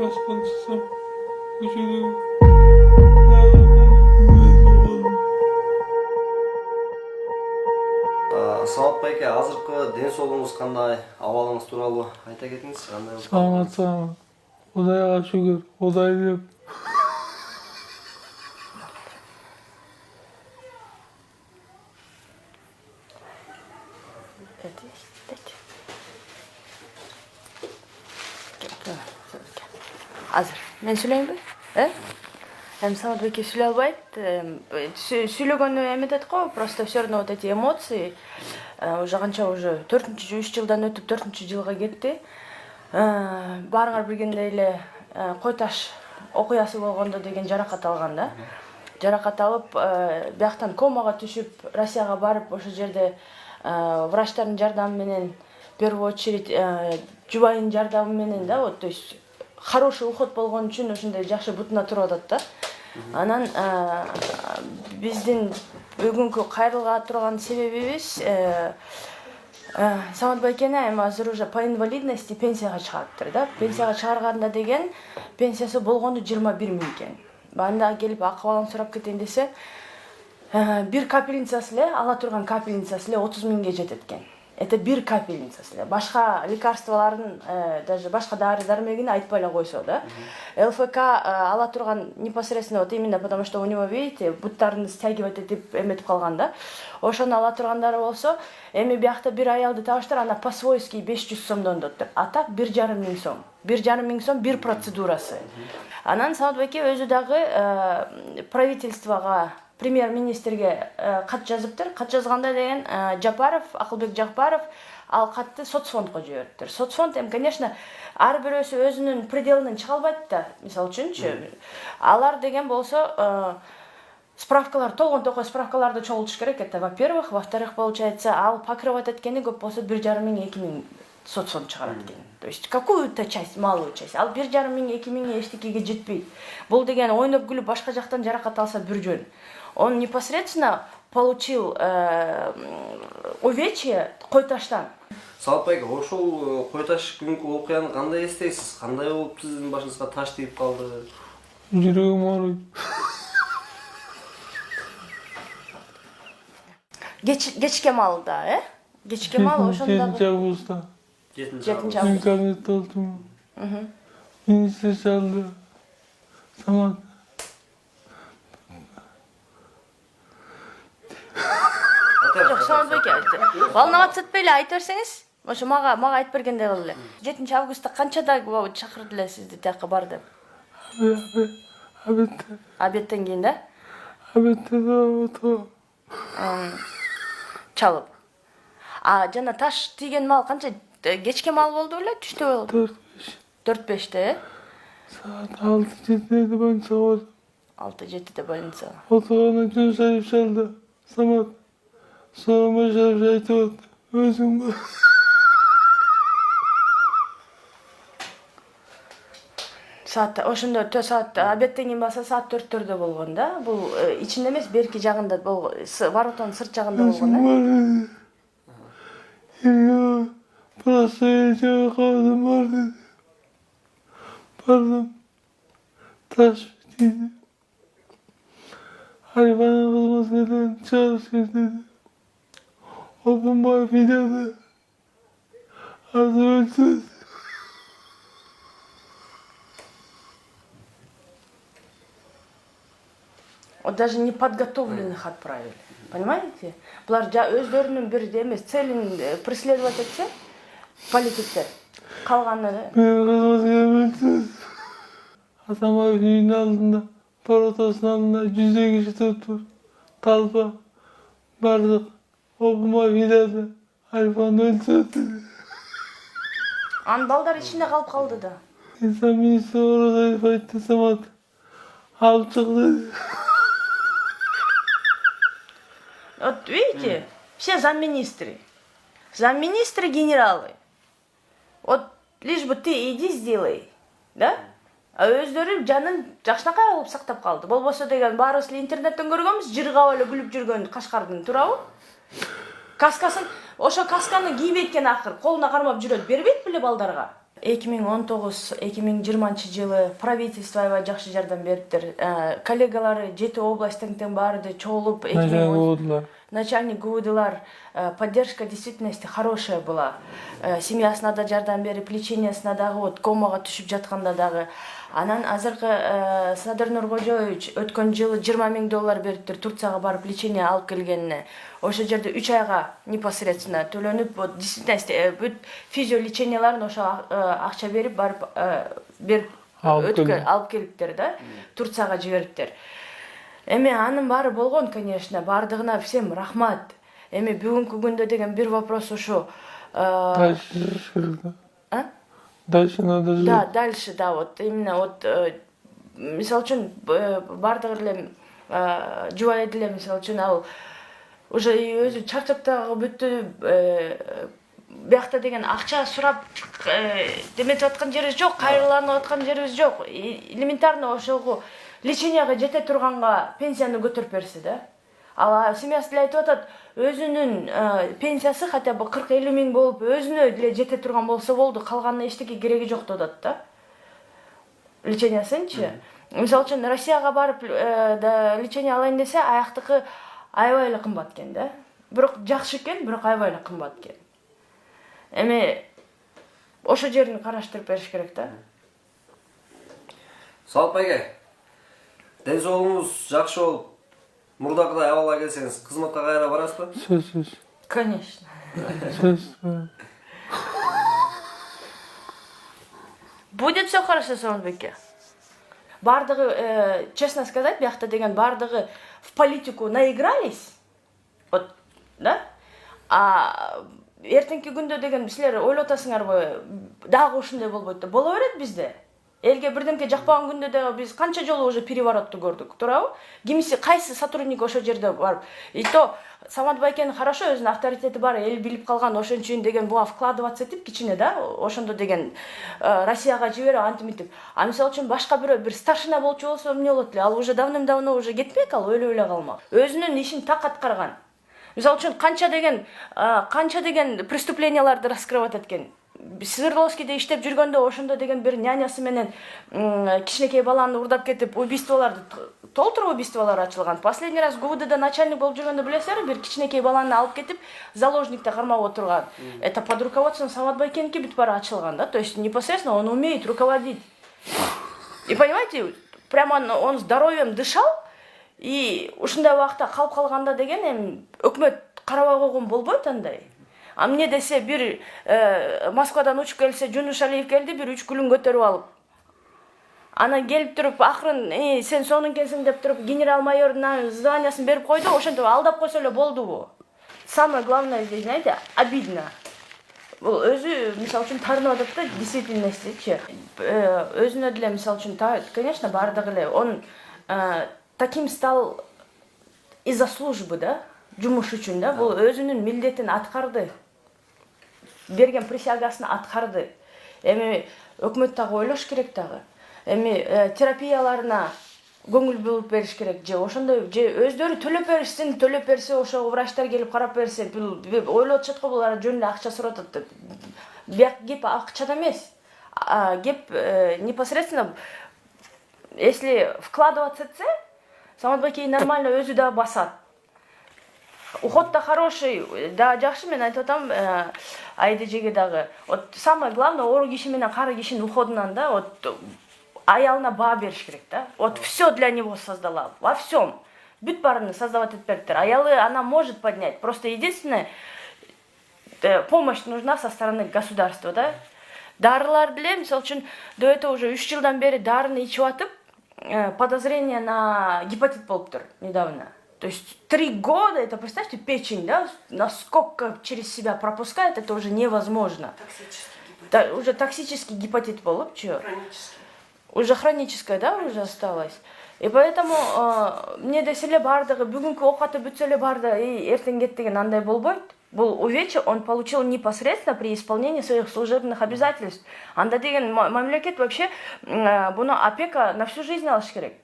басқан шықсам көшедегі Самат байке, азыркы ден соолугуңуз кандай, абалыңыз тууралуу айта кетиңиз. саламат. Кудайга шүгүр, Кудай деп. Азыр мен сүйлөйүнбү? Самат байке сүйлөй албайт. Сүйлөгөнү эметет го, просто все равно вот эти эмоции уже канча уже 3 жылдан өтүп 4-жылга кетти. Баарыңар билгендей эле кой таш окуясы болгондо деген жаракат алган да. Жаракат алып, бияктан комага түшүп, Россияга барып, ошол жерде врачтардын жардамы менен, в первую очередь жубайынын жардамы менен да, вот, то есть хороший уход болгон үчүн ошондой жакшы бутуна туруп атат да. Анан биздин бүгүнкү кайрылга турган себебибиз Самат байкени эми азыр уже по инвалидности пенсияга чыгарыптыр да. Пенсияга чыгарганда деген пенсиясы болгону 21 000 экен. Анда келип акыбалын сурап кетейин десе, бир капельницасы эле, ала турган капельницасы эле 30 000 жетет экен. Это бир капельницасы эле. Башка лекарстволордун, даже башка дары-дармегини айтпай эле койсо да. ЛФК ала турган непосредственно вот именно потому что у него, видите, буттарын стягивать этип эметип калган да. Ошону ала тургандары болсо, эми биякта бир аялды табыштыр, ана по-свойски 500 сомдон доттур. А так 1,5 000 сом. 1,5 000 сом бир процедурасы. Анан Самат байке өзү дагы правительствого, премьер-министрге кат жазыптыр. Кат жазганда деген Жапаров, Акылбек Жапаров ал катты соцфондго жибериптир. Соцфонд эми, конечно, ар бирөөсү өзүнүн пределинен чыга албайт да. Мисалы үчүнчү, алар деген болсо справкалар, толгон токой справкаларды чогултуш керек. Это во-первых, во-вторых, получается, ал покрывать эткени көп болсо 1,5 000 2 000 соцфонд чыгарат экен. То есть какую-то часть, малую часть. Ал 1,5 000 2 000 эчтекеге жетпейт. Бул деген ойноп күлүп башка жактан жаракат алса бир жөн. Он непосредственно получил увечье кой таштан. Самат байке, ошол кой таш күнкү окуяны кандай эстейсиз? Кандай болуп сиздин башыңызга таш тийип калды? Жүрөгүм ооруйт. Кечке малда, кечке мал ошондагы 7 августта 7 август. интернетте олдум. Министр чалды. Самат. Жок, Самат байке, волноваться этпей эле айта берсеңиз. Ошо мага айтып бергендей кылып эле. 7 августта канчада чакырды эле сизди тияка бар деп? Обедте. Обедтен кийин да? Обедте Чалып. Жана таш тийген мал канча? Кечке мал болду беле, түштө болду? 4-5-те, Saat 6-7'de больница var. 6-7'de больница. Oturana gün sayıp çaldı. Samat. Sonra şarjaytı oldu. Özüm var. Saat, ошондо saat, обедтен кийин баса saat 4'төрдө болгон да. Бул ичинде эмес, берки жагында болгон, воротонун сырт жагында болгон да. Var dedi. Geliyor. Pırasaya çabuk kaldım var dedi. Pardon. Taş bitiydi. Hayvanın kızması neden çalışır dedi. O bombayı filadı. Az ölsüz. Даже неподготовленных отправили. Понимаете? Булар өздөрүнүн бир эмес целин преследовать этсе, политиктер. Калганы Benim kızması gelmeksiniz. Atamay düğünün altında, parotosun altında 100 kişi tuttu. Talpa, bardık, o bombayı filadı. Hayvan ölsüz dedi. анын балдар ичинде калып калды да. İnsan ministri orada fayda Samat. Alып çıktı. Вот видите, все замминистры. Замминистры генералы. Вот лишь бы ты иди сделай, да? А өздөрү жанын жакшынакай кылып сактап калды. Болбосо деген баарыбыз эле интернеттен көргөнбүз, жыргап эле күлүп жүргөн Кашкардын, туурабы? Каскасын, ошо касканы кийбейт экен акыр, колуна кармап жүрөт, бербейт беле балдарга. 2019-2020 жылы правительство аябай жакшы жардам бериптир. Коллегалары 7 областтын тең баарды чогулуп начальник ГУВДлар, поддержка действительности хорошая была. Семьясына да жардам берип, лечениясына дагы, вот комага түшүп жатканда дагы. Анан азыркы Садыр Нуркожоевич өткөн жылы $20,000 бериптир Турцияга барып лечение алып келгенине. Ошо жерде 3 айга непосредственно төлөнүп, вот действительности бүт физиолеченияларын ошо акча берип барып алып келиптер да, Турцияга жибериптер. Эми анын баары болгон, конечно, бардыгына всем рахмат. Эми бүгүнкү күндө деген бир вопрос ушу. Дальше надо жить. Да, дальше, да, вот именно вот мисалы үчүн бардыгы эле жубай деле мисалы үчүн ал уже өзү чарчап дагы бүттү, биякта деген акча сурап деметип аткан жерибиз жок, кайрыланып аткан жерибиз жок. Элементарно ошого леченияга жете турганга пенсияны көтөрүп берсе да. Ал семьясы деле айтып атат, өзүнүн пенсиясы хотя бы 40-50 миң болуп, өзүнө деле жете турган болсо болду, калганына эчтеке кереги жок деп атат да. Лечениясынчы. Мисалы үчүн Россияга барып лечение алайын десе, аяктыкы аябай эле кымбат экен да. Бирок жакшы экен, бирок аябай эле кымбат экен. Эми ошо жерин караштырып бериш керек да. Салып айга. Ден соолугуңуз жакшы болуп, мурдакыдай абалга келсеңиз, кызматка кайра барасызбы? Сөзсүз. Конечно. Сөз. Будет все хорошо, Саматбеке. Бардыгы, честно сказать, биякта деген бардыгы в политику наигрались. Вот, да? А эртеңки күндө деген силер ойлоп атасыңарбы, дагы ушундай болбойт да. Боло берет бизде. Элге бирдемке жакпаган күндө да биз канча жолу уже переворотты көрдүк, туурабы? Кимиси кайсы сотрудник ошо жерде барып, и то Самат Байкенин хорошо өзүнүн авторитети бар, эл билип калган, ошон үчүн деген буга вкладываться этип кичине да, ошондо деген Россияга жиберип антимитип. А мисалы үчүн башка бир старшина болчу болсо эмне болот эле? Ал уже давным-давно уже кетпек, ал өлүп эле калмак. Өзүнүн ишин так аткарган. Мисалы үчүн канча деген преступленияларды раскрывать эткен. Свердловскийде иштеп жүргөндө ошондо деген бир нянясы менен кичинекей баланы урдап кетип, убийстволорду толтура убийстволор ачылган. Последний раз ГУВДда начальник болуп жүргөндө билесиңерби, бир кичинекей баланы алып кетип, заложникте кармап отурган. Это под руководством Самат Байкеники бүт баары ачылган, да? То есть непосредственно он умеет руководить. И понимаете, прямо он здоровьем дышал, и ушундай убакта калып калганда деген эми өкмөт карабай койгон болбойт андай. А мне десе бир Москвадан учуп келсе, Жунуш Алиев келди, бир 3 күлүн көтөрүп алып. Анан келип туруп, акырын, сен сонункенсиң деп туруп, генерал-майордун званиясын берип койду, ошентип алдап койсо эле болдубу? Самое главное здесь, знаете, обидно. Бул өзү мисалы үчүн таарынып атат да, действительностичи. Өзүнө деле мисалы үчүн, конечно, бардыгы эле. Он таким стал из-за службы, да? Жумуш үчүн да, бул өзүнүн милдетин аткарды. Берген присягасын аткарды. Эми өкмөт дагы ойлош керек дагы. Эми терапияларына көңүл бөлүп бериш керек же ошондой же өздөрү төлөп беришсин, төлөп берсе ошо врачтар келип карап берсе, ойлоп атышат го булар жөн эле акча сурап атат. Бияк кеп акчада эмес. Кеп непосредственно если вкладываться этсе, Самат Байкенин нормально өзү да басат. Уход да хороший, да жакшы, мен айтып атам, айдежеге дагы. Вот самое главное, оору киши менен кары кишинин уходунан да, вот аялына баа бериш керек да. Вот все для него создала, во всем. Бүт баарын создавать этип бериптир. Аялы она может поднять. Просто единственное, помощь нужна со стороны государства, да. Дарылар деле, мисалы үчүн, до этого уже 3 жылдан бери дарыны ичип атып, подозрение на гепатит болуптур недавно. То есть 3 года, это, представьте, печень, да, насколько через себя пропускает, это уже невозможно. Да, уже токсический гепатит болупчу. Уже хроническое, да, уже осталось. И поэтому мне деселе бардыгы, бүгүнкү оокаты бүтсө эле барды, эртең кет деген андай болбойт. Бул увечье он получил непосредственно при исполнении своих служебных обязательств. Анда деген мамлекет вообще буну опека на всю жизнь алыш керек.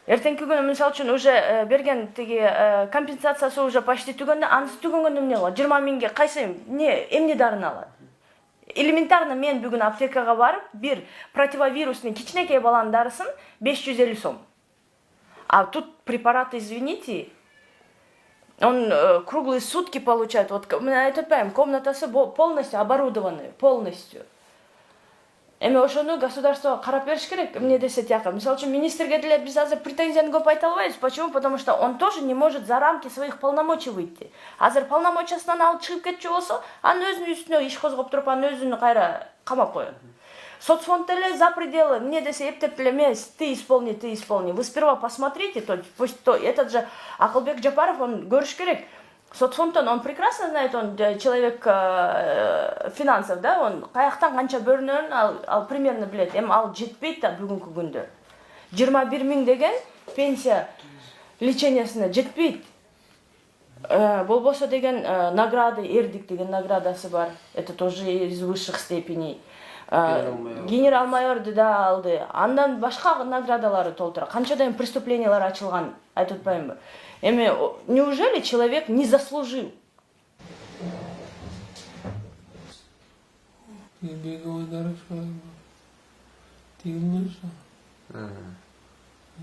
Эртеңки күнү мисалы үчүн уже берген тиги компенсациясы уже почти түгөндө, анысы түгөнгөндө эмне кылат? 20 миңге кайсы эмне дарыны алат? элементарно мен бүгүн аптекага барып бир противовирусный кичинекей баланын дарысын 550 сом. А тут препараты, извините, он круглые сутки получает. Вот мен айтып атпаймынбы, комнатасы полностью оборудованы, полностью. Эми ошону государство карап бериш керек. Эмне десе тияка. Мисалы үчүн министрге деле биз азыр претензияны көп айта албайбыз. Почему? Потому что он тоже не может за рамки своих полномочий выйти. Азыр полномочиясынан алып чыгып кетчү болсо, анын өзүнүн үстүнө иш козгоп туруп, анын өзүн кайра камап коет. Соцфонд деле за пределы, мне десе эптеп деле эмес, ты исполни. Вы сперва посмотрите, этот же Акылбек Жапаров, он көрүш керек. Соцфондтон он прекрасно знает, он человек финансов, да, он каяктан канча бөлүнөрүн ал примерно билет. Эми ал жетпейт да бүгүнкү күндө. 21 000 деген пенсия лечениясына жетпейт. Болбосо деген награды, Эрдик деген наградасы бар. Это тоже из высших степеней. Генерал-майорду да алды. Андан башка наградалары толтура. Канчадан преступлениялар ачылган, айтып атпаймынбы? Эми, неужели человек не заслужил? Беговой дорожка. Ты занимаешься?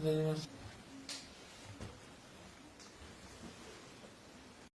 Занимаешься.